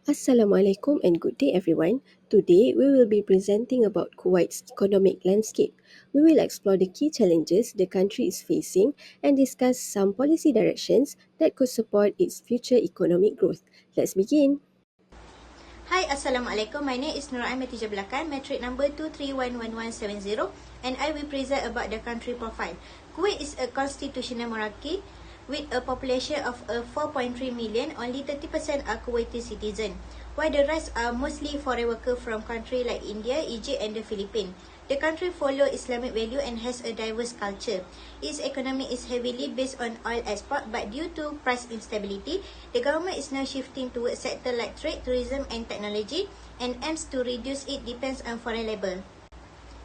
Assalamualaikum and good day everyone. Today we will be presenting about Kuwait's economic landscape. We will explore the key challenges the country is facing and discuss some policy directions that could support its future economic growth. Let's begin. Hi, Assalamualaikum. My name is Nur Ahmed Tijablakan, metric number 2311170, and I will present about the country profile. Kuwait is a constitutional monarchy with a population of 4.3 million. Only 30% are Kuwaiti citizens, while the rest are mostly foreign workers from countries like India, Egypt and the Philippines. The country follows Islamic value and has a diverse culture. Its economy is heavily based on oil export, but due to price instability, the government is now shifting towards sectors like trade, tourism and technology and aims to reduce its dependence on foreign labor.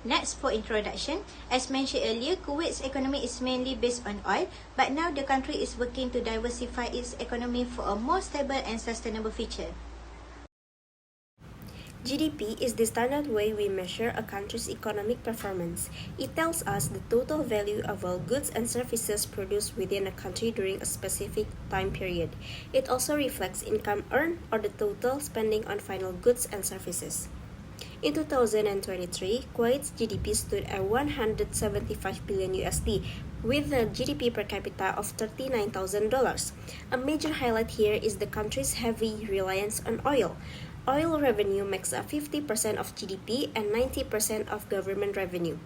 Next, for introduction, as mentioned earlier, Kuwait's economy is mainly based on oil, but now the country is working to diversify its economy for a more stable and sustainable future. GDP is the standard way we measure a country's economic performance. It tells us the total value of all goods and services produced within a country during a specific time period. It also reflects income earned or the total spending on final goods and services. In 2023, Kuwait's GDP stood at 175 billion USD with a GDP per capita of $39,000. A major highlight here is the country's heavy reliance on oil. Oil revenue makes up 50% of GDP and 90% of government revenue.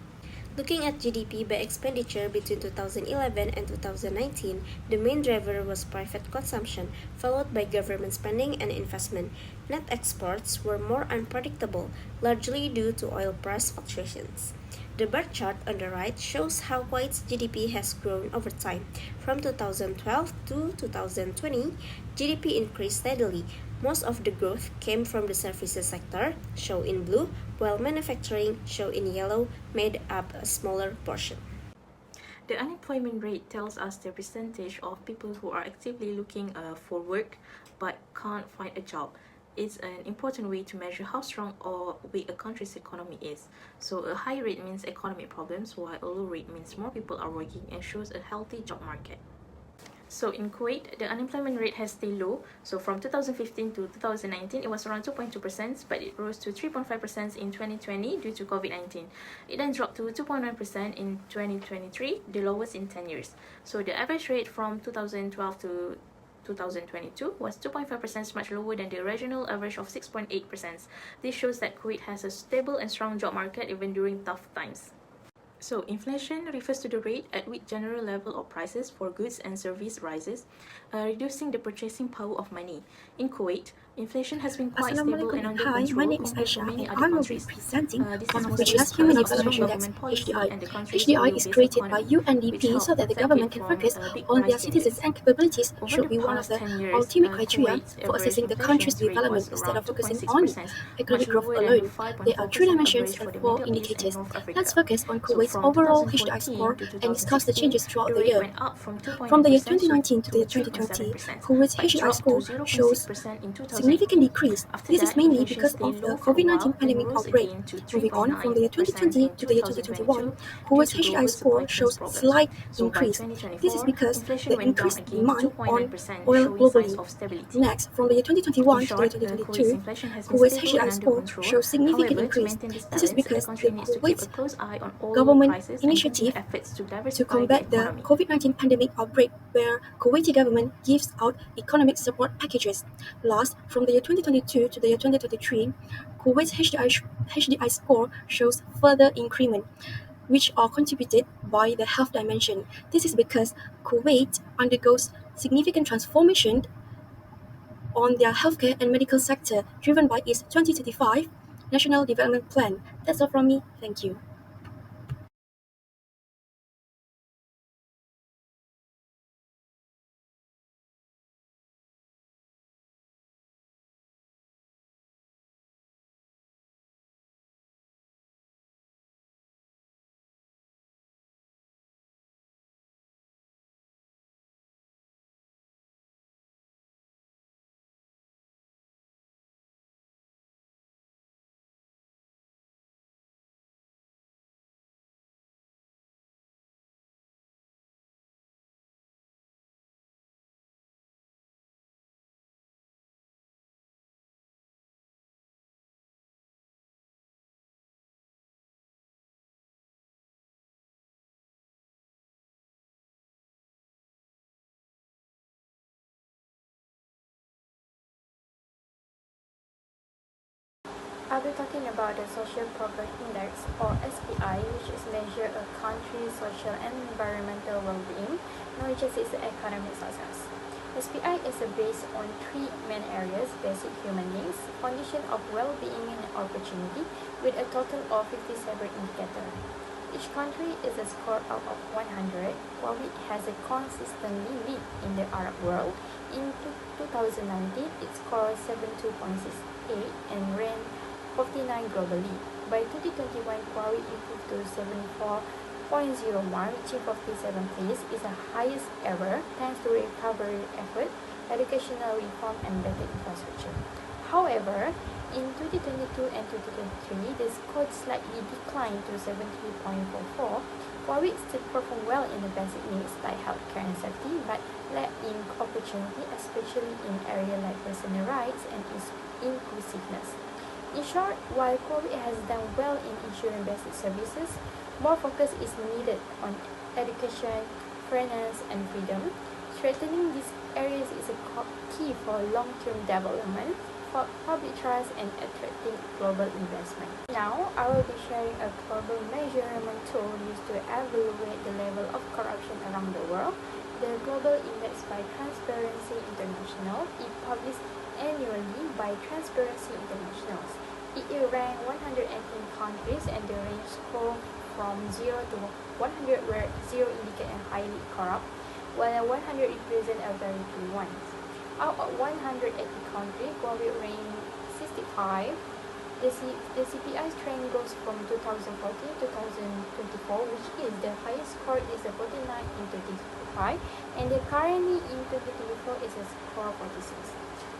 Looking at GDP by expenditure between 2011 and 2019, the main driver was private consumption, followed by government spending and investment. Net exports were more unpredictable, largely due to oil price fluctuations. The bar chart on the right shows how Kuwait's GDP has grown over time. From 2012 to 2020, GDP increased steadily. Most of the growth came from the services sector, shown in blue, while manufacturing, shown in yellow, made up a smaller portion. The unemployment rate tells us the percentage of people who are actively looking for work but can't find a job. It's an important way to measure how strong or weak a country's economy is. So a high rate means economic problems, while a low rate means more people are working and shows a healthy job market. So in Kuwait, the unemployment rate has stayed low. So from 2015 to 2019, it was around 2.2%, but it rose to 3.5% in 2020 due to COVID-19. It then dropped to 2.9% in 2023, the lowest in 10 years. So the average rate from 2012 to 2022 was 2.5%, much lower than the regional average of 6.8%. This shows that Kuwait has a stable and strong job market even during tough times. So inflation refers to the rate at which general level of prices for goods and service rises, reducing the purchasing power of money. In Kuwait, inflation has been quite stable and under Hi, my control name is compared to Aisha many and other I will be countries. presenting This one is of mostly which is because Human of strong Development Index, government policy HDI. and the country's HDI is oil-based created by economy, which UNDP so helped that the protect it government can from focus big on price their changes. citizens and capabilities Over should the be one of past the 10 years, ultimate criteria Kuwait's for average assessing the inflation country's rate development was instead of around focusing on 2.6%, economic much growth lower than the alone. There are three 5.4% dimensions average and for the four Middle East and indicators. North Let's Africa. focus on So Kuwait's from overall HDI 2014 score to and discuss the 2016, changes throughout the the rate year. went up from From the year 2.9% 2019 to the year to 2020, 3.7%, Kuwait's but HDI dropped to score shows 0.6% in 2018. significant decrease. After This is that, mainly inflation because stayed of the low for a COVID-19 while, then pandemic rose outbreak. again to Moving on, from the year 3.9% 2020 in to the year 2021, 2022 due Kuwait's to HDI global supply score chains shows problems. slight So by increase. This is 2024, because inflation the went down increased again to demand on 2.9%, oil showing signs globally. of stability. Next, from the year In 2021 to the year short, Kuwait's 2022, inflation has been Kuwait's stable and HDI under score control. shows significant However, to increase. maintain this This is balance, the because country the needs to keep a Kuwait's close eye on oil government prices and continue initiative efforts to to diversify the combat the economy. COVID-19 pandemic outbreak, where Kuwaiti government gives out economic support packages. Last, from the year 2022 to the year 2023, Kuwait's HDI score shows further increment, which are contributed by the health dimension. This is because Kuwait undergoes significant transformation on their healthcare and medical sector, driven by its 2035 National Development Plan. That's all from me. Thank you. I'll be talking about the Social Progress Index, or SPI, which is measure a country's social and environmental well-being, not just its economic success. SPI is based on three main areas: basic human needs, condition of well-being and opportunity, with a total of 57 indicators. Each country is a score out of 100, while it has a consistently lead in the Arab world. In 2019, it scored 72.68 and ranked 49 globally. By 2021, Kuwait improved to 74.01, reaching 47th place, is the highest ever thanks to recovery effort, educational reform, and better infrastructure. However, in 2022 and 2023, the score slightly declined to 73.44. Kuwait still performed well in the basic needs like healthcare and safety, but lacked in opportunity, especially in areas like personal rights and inclusiveness. In short, while Kuwait has done well in ensuring basic services, more focus is needed on education, fairness, and freedom. Strengthening these areas is a key for long-term development, for public trust, and attracting global investment. Now, I will be sharing a global measurement tool used to evaluate the level of corruption around the world. The Global Index by Transparency International is published annually by Transparency International. It ranked 118 countries and the range score from 0 to 100, where 0 indicate highly corrupt, while 100 represent a very good one. Out of 180 countries, Kuwait ranked 65. The CPI strength goes from 2014 to 2024, which is the highest score is a 49 in 2025, and the currently in 2024 is a score 46.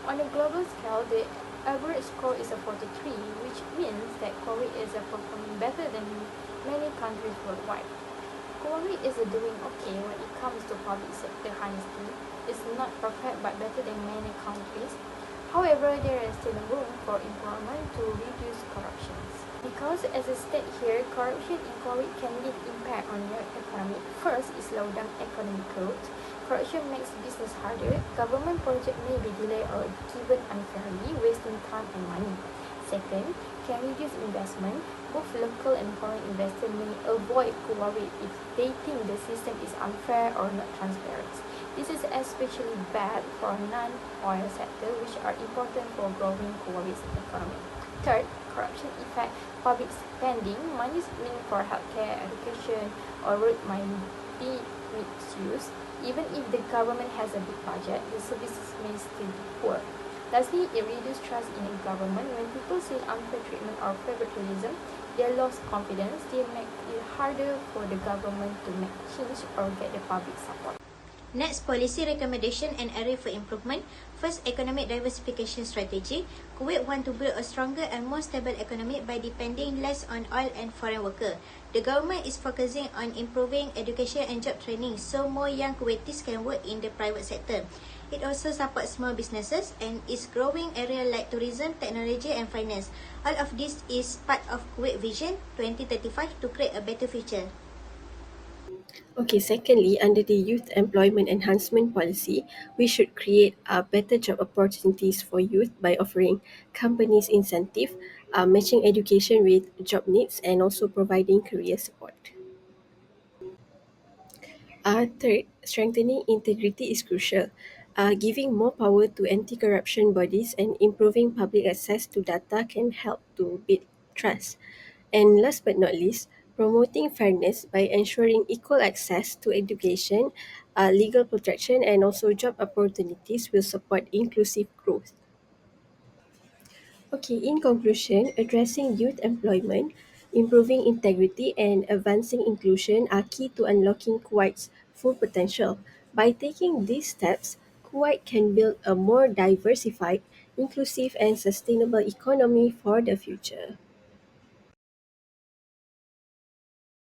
On a global scale, the average score is a 43, which means that Kuwait is performing better than many countries worldwide. Kuwait is doing okay when it comes to public sector honesty. It's not perfect but better than many countries. However, there is still room for improvement to reduce corruption. Because as I state here, corruption in Kuwait can lead impact on your economy. First is slow down economic growth. Corruption makes business harder. Government projects may be delayed or given unfairly, wasting time and money. Second, can reduce investment. Both local and foreign investors may avoid Kuwait if they think the system is unfair or not transparent. This is especially bad for non-oil sector, which are important for growing Kuwait's economy. Third, corruption affects public spending. Money meant for healthcare, education, or road might be misused. Even if the government has a big budget, the services may still be poor. Lastly, it reduces trust in the government. When people see unfair treatment or favoritism, they lose confidence. They make it harder for the government to make change or get the public support. Next, policy recommendation and area for improvement. First, economic diversification strategy. Kuwait want to build a stronger and more stable economy by depending less on oil and foreign workers. The government is focusing on improving education and job training so more young Kuwaitis can work in the private sector. It also supports small businesses and is growing areas like tourism, technology, and finance. All of this is part of Kuwait Vision 2035 to create a better future. Okay, secondly, under the Youth Employment Enhancement Policy, we should create better job opportunities for youth by offering companies incentive, matching education with job needs, and also providing career support. Third, strengthening integrity is crucial. Giving more power to anti-corruption bodies and improving public access to data can help to build trust. And last but not least, promoting fairness by ensuring equal access to education, legal protection, and also job opportunities will support inclusive growth. Okay, in conclusion, addressing youth employment, improving integrity, and advancing inclusion are key to unlocking Kuwait's full potential. By taking these steps, Kuwait can build a more diversified, inclusive, and sustainable economy for the future.